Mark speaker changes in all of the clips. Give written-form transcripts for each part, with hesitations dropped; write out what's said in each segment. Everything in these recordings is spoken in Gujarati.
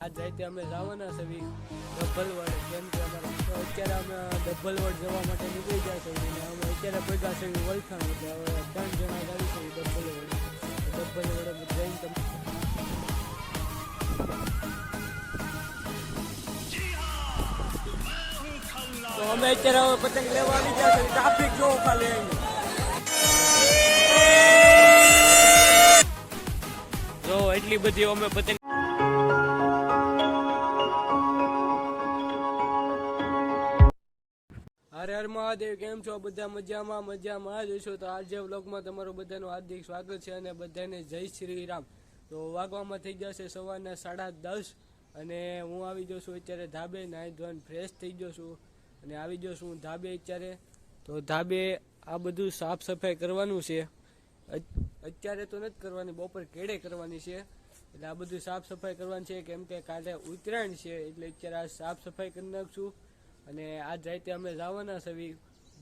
Speaker 1: આજ રાતે અમે જવાના છે ડબ્બલવડ, કેમ કે અમારે અત્યારે અમે ડબ્બલવડ જવા માટે નીકળી ગયા છે અને અમે અત્યારે ભેગા છે વલખાણ, એટલે હવે 3 જણા જાવી છે ડબ્બલવડ જઈને તો અમે અત્યારે હવે પતંગ લેવા આવી ગયા છે. ટ્રાફિક જોવો ખાલી જો એટલી બધી અમે પતંગ. હર હર મહાદેવ, કેમ છો બધા? મજામાં જ હશો. તો આજે વ્લોગમાં તમારું બધાનું હાર્દિક સ્વાગત છે અને બધાને જય શ્રી રામ. તો વાગવામાં થઈ જશે સવારના 10:30 અને હું આવી ગયો છું અત્યારે ધાબે. નાહી ધોઈને ફ્રેશ થઈ ગયો છું અને આવી ગયો છું ધાબે અત્યારે. તો ધાબે આ બધું સાફ સફાઈ કરવાનું છે. અત્યારે તો નથી કરવાની, બપોર કેળે કરવાની છે. એટલે આ બધું સાફ સફાઈ કરવાની છે, કેમ કે કાલે ઉત્તરાયણ છે. એટલે અત્યારે આ સાફ સફાઈ કરી નાખશું. અને આજ રાતે અમે જવાના છે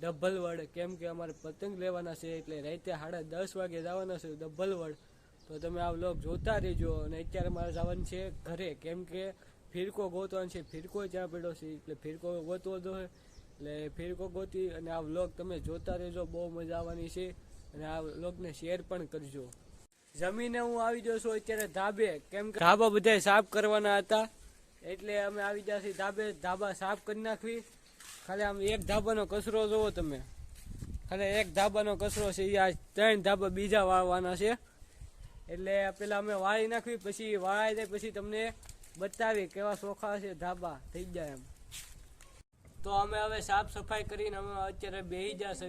Speaker 1: ડબ્બલવડ, કેમ કે અમારે પતંગ લેવાના છે. એટલે રાતે 10:30 વાગે જવાના છે ડબ્બલવડ. તો તમે આ વ્લોગ જોતા રહેજો. અને અત્યારે મારે જવાનું છે ઘરે, કેમ કે ફિરકો ગોતવાનો છે. ફિરકો ત્યાં પડ્યો છે, એટલે ફિરકો ગોતવો જોઈએ. એટલે ફિરકો ગોતી અને આ વ્લોગ તમે જોતા રહેજો, બહુ મજા આવવાની છે. અને આ વ્લોગને શેર પણ કરજો. જમીને હું આવી ગયો છું અત્યારે ધાબે, કેમ કે ધાબા બધા સાફ કરવાના હતા. એટલે અમે આવી ગયા છીએ ધાબે. ધાબા સાફ કરી નાખવી. ખાલી આમ એક ધાબાનો કચરો જોવો તમે, ખાલી એક ધાબાનો કચરો છે. આ 3 ધાબા બીજા વાળવાના છે. એટલે પેલા અમે વાળી નાખવી, પછી વાળાઈ જાય પછી તમને બતાવી કેવા ચોખા છે ધાબા થઈ જાય એમ. તો અમે હવે સાફ સફાઈ કરીને અમે અત્યારે બેસી ગયા છે.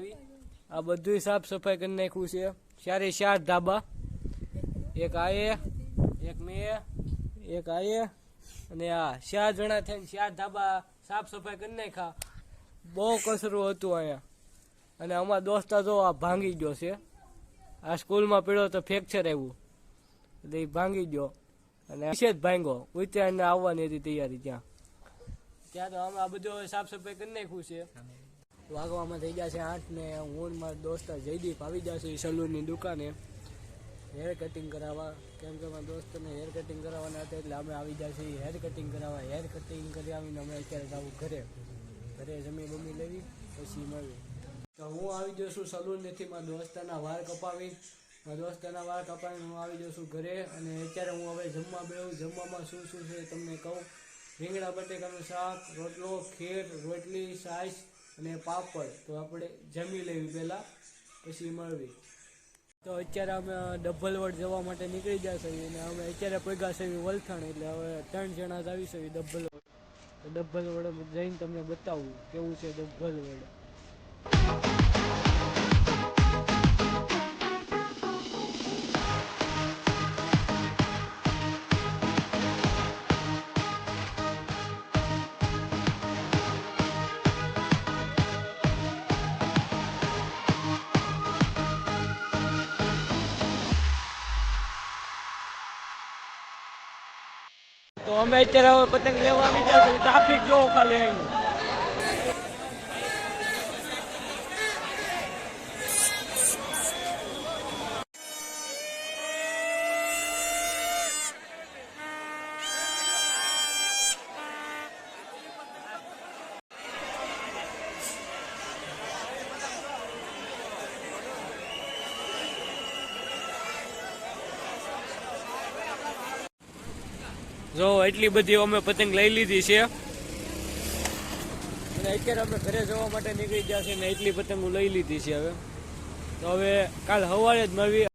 Speaker 1: આ બધું સાફ સફાઈ કરી નાખ્યું છે. 4 ધાબા, એક આયે, એક મેં, એક આયે અને આ 4 જણા થઈને 4 ધાબા સાફ સફાઈ કરી નાખ્યા. બહુ કચરું હતું અહીંયા. અને અમારા દોસ્તા જો આ ભાંગી ગયો છે. આ સ્કૂલમાં પડ્યો તો ફ્રેક્ચર આવ્યું, એટલે એ ભાંગી ગયો અને વિશેષ ભાંગો. ઉત્તરાયણને આવવાની હતી તૈયારી ત્યાં તો અમે આ બધું સાફ સફાઈ કરી નાખ્યું છે. વાગવામાં થઈ ગયા છે 8 ને હું મારા દોસ્તા જયદીપ આવી ગયા છે સલૂનની દુકાને હેર કટિંગ કરાવવા, કેમ કે મારા દોસ્તને હેર કટિંગ કરાવવાના હતા. એટલે અમે આવી ગયા છીએ હેર કટિંગ કરાવવા. હેર કટિંગ કરી આવીને અમે અત્યારે જવું ઘરે જમી લેવી પછી મળવી. તો હું આવી ગયો છું સલૂનથી મારા દોસ્તાના વાળ કપાવીને હું આવી ગયો છું ઘરે. અને અત્યારે હું હવે જમવા બેહું. જમવામાં શું છે તમને કહું. રીંગણા બટેકાનું શાક, રોટલો, ખીર, રોટલી, છાશ અને પાપડ. તો આપણે જમી લેવી પહેલાં, પછી મળવી. તો અત્યારે અમે ડબ્બલવડ જવા માટે નીકળી ગયા છીએ અને અમે અત્યારે ભેગા છે વલખાણ. એટલે હવે 3 જણા જ આવી છે ડબ્બલવડ. તો ડબ્બલવડ જઈને તમને બતાવું કેવું છે ડબ્બલવડ. તો અમે અત્યારે હવે પતંગ લેવા આવી ગયા છીએ. ટ્રાફિક જોવો ખાલી અહીં. જો એટલી બધી અમે પતંગ લઈ લીધી છે અને અત્યારે અમે ઘરે જવા માટે નીકળી ગયા છે ને એટલી પતંગો લઈ લીધી છે હવે. તો હવે કાલ સવારે જ મળવી.